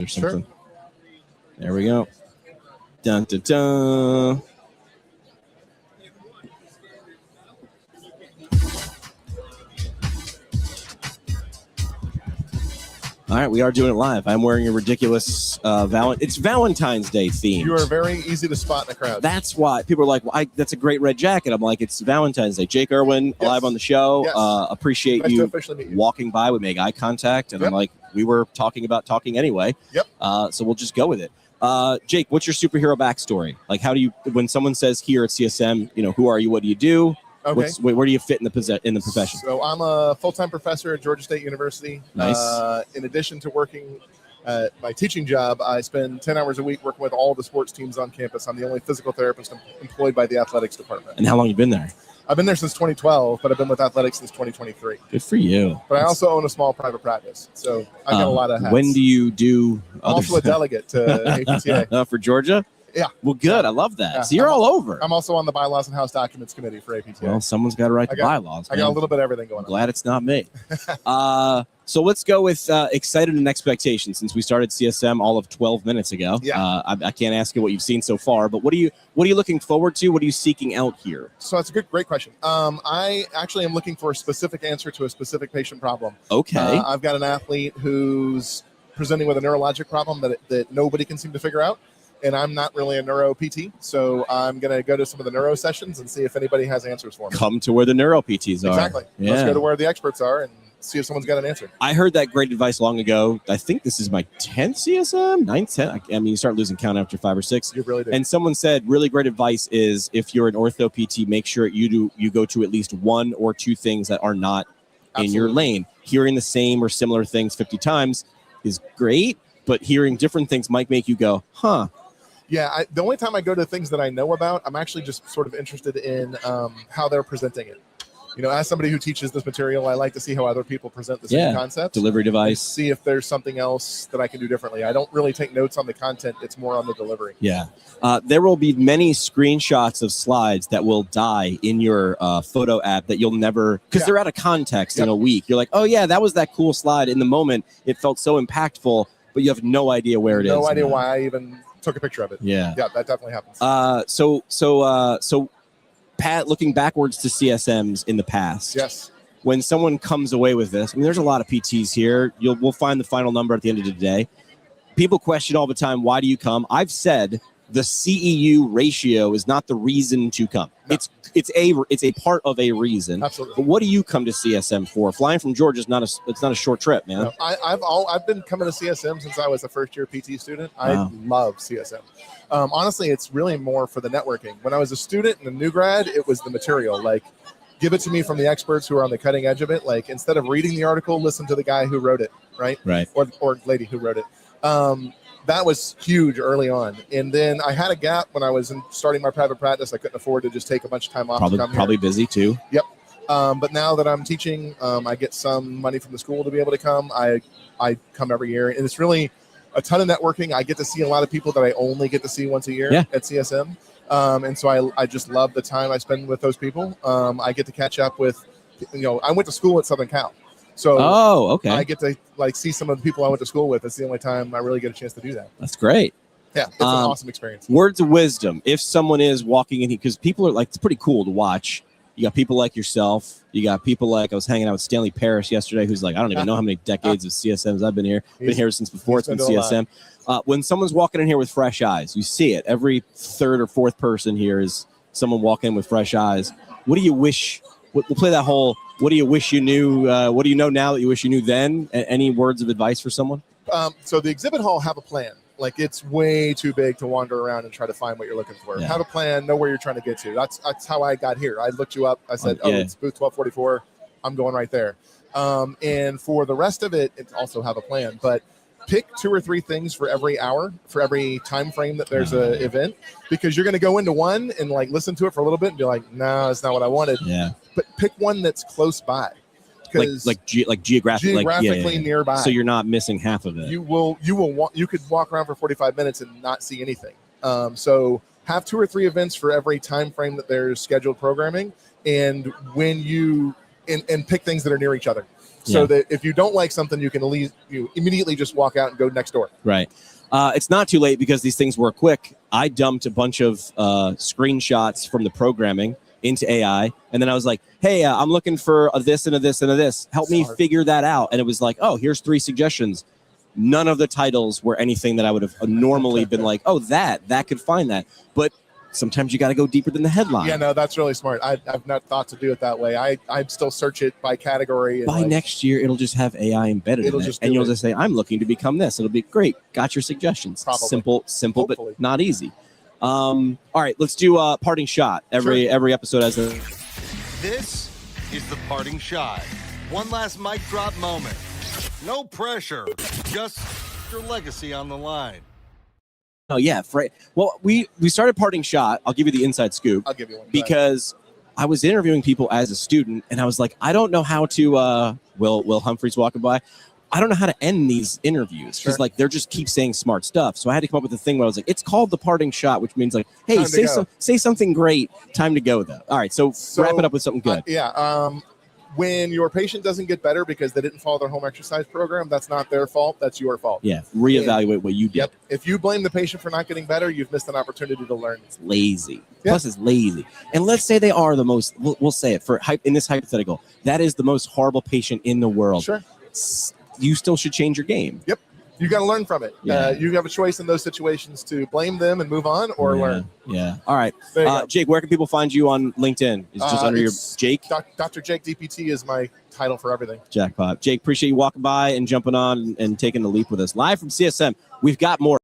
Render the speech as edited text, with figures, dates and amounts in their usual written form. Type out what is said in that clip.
or something. Sure. There we go. Dun, dun, dun. All right, we are doing it live. I'm wearing a ridiculous it's Valentine's Day themed. You are very easy to spot in the crowd. That's why people are like, well, that's a great red jacket. I'm like, it's Valentine's Day. Jake Irwin, live on the show. Yes. Appreciate nice you to meet you walking by. We make eye contact, and I'm like, we were talking about talking anyway. Yep. So we'll just go with it. Jake, what's your superhero backstory? Like, how do you, when someone says here at CSM, who are you? What do you do? Okay. Where do you fit in the profession? So I'm a full-time professor at Georgia State University. Nice. In addition to working my teaching job, I spend 10 hours a week working with all the sports teams on campus. I'm the only physical therapist employed by the athletics department. And how long have you been there? I've been there since 2012, but I've been with athletics since 2023. Good for you. But I also own a small private practice, so I got a lot of hats. When do you do? I'm also a delegate to APTA. For Georgia? Yeah. Well, good. I love that. Yeah. So you're all over. I'm also on the Bylaws and House Documents Committee for APTA. Well, someone's got to write the bylaws. I got a little bit of everything going on. Glad it's not me. So let's go with excited and expectation, since we started CSM all of 12 minutes ago. Yeah. I can't ask you what you've seen so far, but what are you looking forward to? What are you seeking out here? So that's a great question. I actually am looking for a specific answer to a specific patient problem. Okay. I've got an athlete who's presenting with a neurologic problem that nobody can seem to figure out. And I'm not really a neuro PT, so I'm going to go to some of the neuro sessions and see if anybody has answers for me. Come to where the neuro PTs are. Exactly. Yeah. Let's go to where the experts are and see if someone's got an answer. I heard that great advice long ago. I think this is my 10th CSM, 9th, 10th. I mean, you start losing count after 5 or 6. You really do. And someone said really great advice is if you're an ortho PT, make sure you go to at least 1 or 2 things that are not in your lane. Hearing the same or similar things 50 times is great, but hearing different things might make you go, huh. Yeah, the only time I go to things that I know about, I'm actually just sort of interested in how they're presenting it. As somebody who teaches this material, I like to see how other people present the same concept. Delivery device. See if there's something else that I can do differently. I don't really take notes on the content. It's more on the delivery. Yeah. There will be many screenshots of slides that will die in your photo app that you'll never, because they're out of context in a week. You're like, oh, yeah, that was that cool slide. In the moment, it felt so impactful, but you have no idea where it is. No idea why I even took a picture of it. Yeah. Yeah, that definitely happens. So Pat, looking backwards to CSMs in the past. Yes. When someone comes away with this, I mean, there's a lot of PTs here. We'll find the final number at the end of the day. People question all the time, why do you come? I've said the CEU ratio is not the reason to come. No. It's a part of a reason. Absolutely. But what do you come to CSM for? Flying from Georgia is not a short trip, man. No, I've been coming to CSM since I was a first year PT student. I love CSM. Honestly, it's really more for the networking. When I was a student and a new grad, it was the material. Like, give it to me from the experts who are on the cutting edge of it. Like, instead of reading the article, listen to the guy who wrote it, right? Right. Or lady who wrote it. That was huge early on. And then I had a gap when I was starting my private practice. I couldn't afford to just take a bunch of time off. Probably busy too. Yep. But now that I'm teaching, I get some money from the school to be able to come. I come every year, and it's really a ton of networking. I get to see a lot of people that I only get to see once a year at CSM. And so I just love the time I spend with those people. I get to catch up with, I went to school at Southern Cal. So I get to see some of the people I went to school with. It's the only time I really get a chance to do that. That's great. Yeah, it's an awesome experience. Words of wisdom. If someone is walking in here, because people are it's pretty cool to watch. You got people like yourself. You got people like I was hanging out with Stanley Parrish yesterday, who's like, I don't even know how many decades of CSMs I've been here. Been here since before it's been CSM. When someone's walking in here with fresh eyes, you see it. Every third or fourth person here is someone walking in with fresh eyes. What do you wish? We'll play that whole. What do you wish you knew? What do you know now that you wish you knew then? Any words of advice for someone? So the exhibit hall have a plan. Like, it's way too big to wander around and try to find what you're looking for. Yeah. Have a plan, know where you're trying to get to. That's how I got here. I looked you up. I said, it's booth 1244. I'm going right there. And for the rest of it, it's also have a plan. But pick 2 or 3 things for every hour, for every time frame that there's an event, because you're going to go into one and listen to it for a little bit and be like, no, that's not what I wanted. Yeah. But pick one that's close by. Geographically nearby, so you're not missing half of it. You could walk around for 45 minutes and not see anything. So have 2 or 3 events for every time frame that there's scheduled programming, and when you and pick things that are near each other. so that if you don't like something, you can immediately just walk out and go next door. Right. It's not too late because these things work quick. I dumped a bunch of screenshots from the programming into AI, and then I was like, hey, I'm looking for a this and a this and a this. Help me figure that out. And it was like, oh, here's 3 suggestions. None of the titles were anything that I would have normally been like, oh, that could find that. But sometimes you got to go deeper than the headline. Yeah, no, that's really smart. I've not thought to do it that way. I'd still search it by category. And by next year, it'll just have AI embedded in it. And you'll just say, I'm looking to become this. It'll be great. Got your suggestions. Probably. Simple, but not easy. All right, let's do a parting shot. Every episode has a... This is the parting shot. One last mic drop moment. No pressure. Just your legacy on the line. Oh, yeah. Well, we started parting shot. I'll give you the inside scoop. I'll give you one. Because I was interviewing people as a student, and I was like, I don't know how to, Will Humphreys walking by, I don't know how to end these interviews. Because like, they're just keep saying smart stuff. So I had to come up with a thing where I was like, it's called the parting shot, which means like, hey, say something great. Time to go, though. All right, so wrap it up with something good. When your patient doesn't get better because they didn't follow their home exercise program, that's not their fault. That's your fault. Yeah, reevaluate what you did. Yep. If you blame the patient for not getting better, you've missed an opportunity to learn. It's lazy. Plus, it's lazy. And let's say they are the most, we'll say it, in this hypothetical, that is the most horrible patient in the world. Sure. You still should change your game. Yep. You got to learn from it. Yeah. You have a choice in those situations to blame them and move on or learn. Yeah. All right. Jake, where can people find you on LinkedIn? It's just under your Jake? Dr. Jake DPT is my title for everything. Jackpot. Jake, appreciate you walking by and jumping on and taking the leap with us. Live from CSM. We've got more.